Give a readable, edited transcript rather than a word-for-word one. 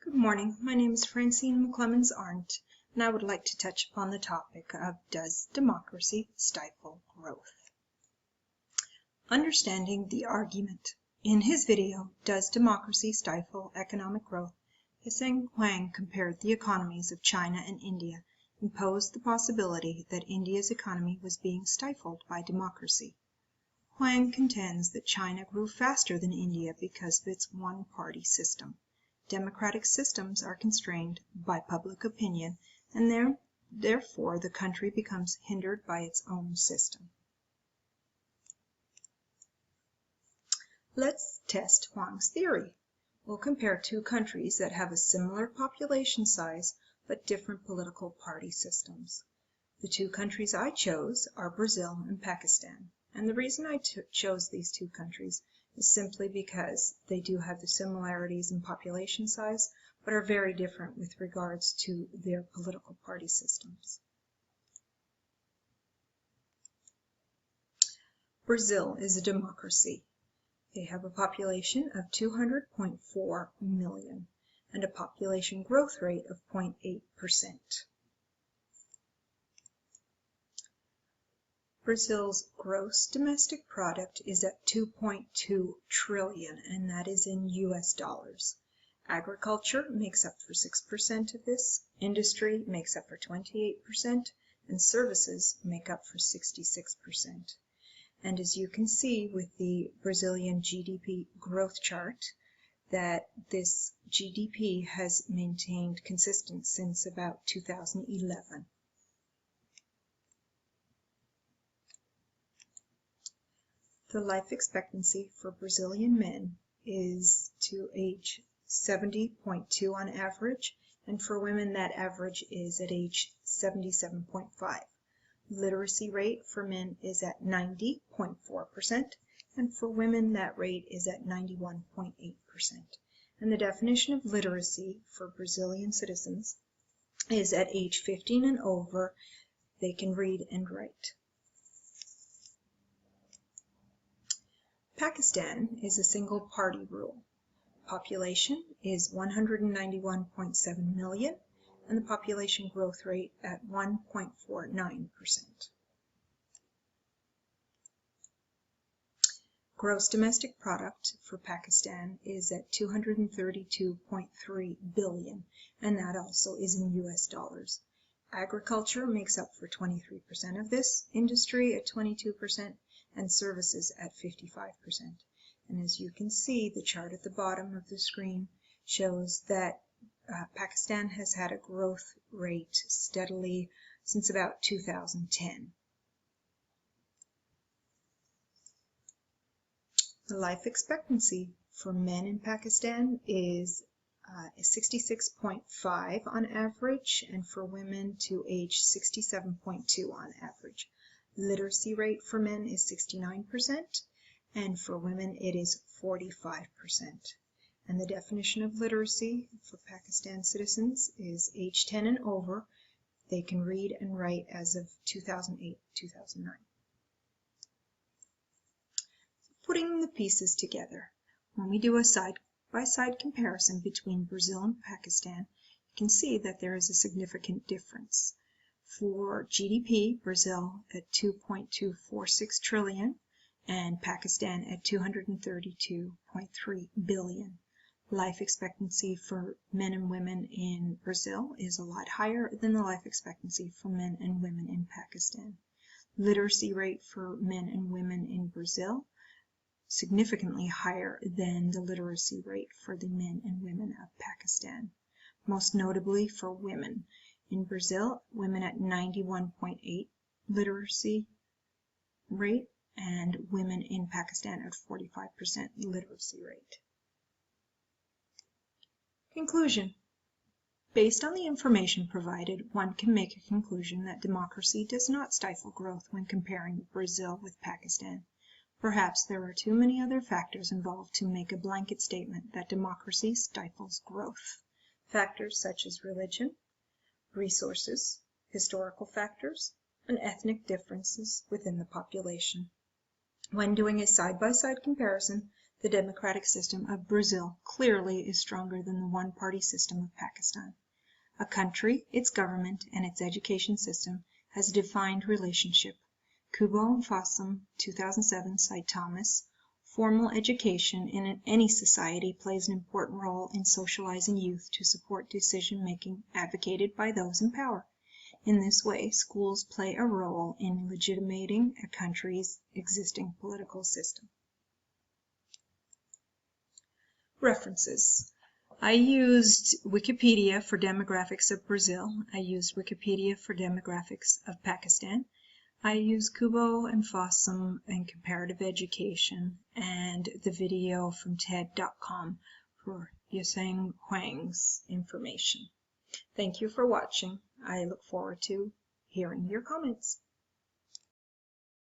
Good morning. My name is Francine McClemens Arndt, and I would like to touch upon the topic of does democracy stifle growth? Understanding the argument. In his video, Does Democracy Stifle Economic Growth?, Hsing Huang compared the economies of China and India and posed the possibility that India's economy was being stifled by democracy. Huang contends that China grew faster than India because of its one-party system. Democratic systems are constrained by public opinion, and therefore the country becomes hindered by its own system. Let's test Huang's theory. We'll compare two countries that have a similar population size but different political party systems. The two countries I chose are Brazil and Pakistan, and the reason I chose these two countries is simply because they do have the similarities in population size, but are very different with regards to their political party systems. Brazil is a democracy. They have a population of 200.4 million and a population growth rate of 0.8%. Brazil's gross domestic product is at 2.2 trillion, and that is in US dollars. Agriculture makes up for 6% of this, industry makes up for 28%, and services make up for 66%. And as you can see with the Brazilian GDP growth chart, that this GDP has maintained consistent since about 2011. The life expectancy for Brazilian men is to age 70.2 on average, and for women that average is at age 77.5. Literacy rate for men is at 90.4%, and for women that rate is at 91.8%. And the definition of literacy for Brazilian citizens is at age 15 and over, they can read and write. Pakistan is a single-party rule. Population is 191.7 million, and the population growth rate at 1.49%. Gross domestic product for Pakistan is at 232.3 billion, and that also is in US dollars. Agriculture makes up for 23% of this, industry at 22%, and services at 55%. And as you can see, the chart at the bottom of the screen shows that Pakistan has had a growth rate steadily since about 2010. The life expectancy for men in Pakistan is 66.5 on average, and for women to age 67.2 on average. Literacy rate for men is 69%, and for women it is 45%. And the definition of literacy for Pakistan citizens is age 10 and over. They can read and write as of 2008-2009. Putting the pieces together, when we do a side-by-side comparison between Brazil and Pakistan, you can see that there is a significant difference. For GDP, Brazil at 2.246 trillion and Pakistan at 232.3 billion. Life expectancy for men and women in Brazil is a lot higher than the life expectancy for men and women in Pakistan. Literacy rate for men and women in Brazil significantly higher than the literacy rate for the men and women of Pakistan. Most notably for women. In Brazil, women at 91.8 literacy rate, and women in Pakistan at 45% literacy rate. Conclusion. Based on the information provided, one can make a conclusion that democracy does not stifle growth when comparing Brazil with Pakistan. Perhaps there are too many other factors involved to make a blanket statement that democracy stifles growth. Factors such as religion, resources, historical factors, and ethnic differences within the population. When doing a side-by-side comparison, The democratic system of Brazil clearly is stronger than the one-party system of Pakistan. A country, its government, and its education system has a defined relationship. Kubo and Fossum, 2007, cite Thomas. Formal education in any society plays an important role in socializing youth to support decision-making advocated by those in power. In this way, schools play a role in legitimating a country's existing political system. References. I used Wikipedia for demographics of Brazil. I used Wikipedia for demographics of Pakistan. I used Kubo and Fossum in comparative education, and the video from TED.com for Yuseng Huang's information. Thank you for watching. I look forward to hearing your comments.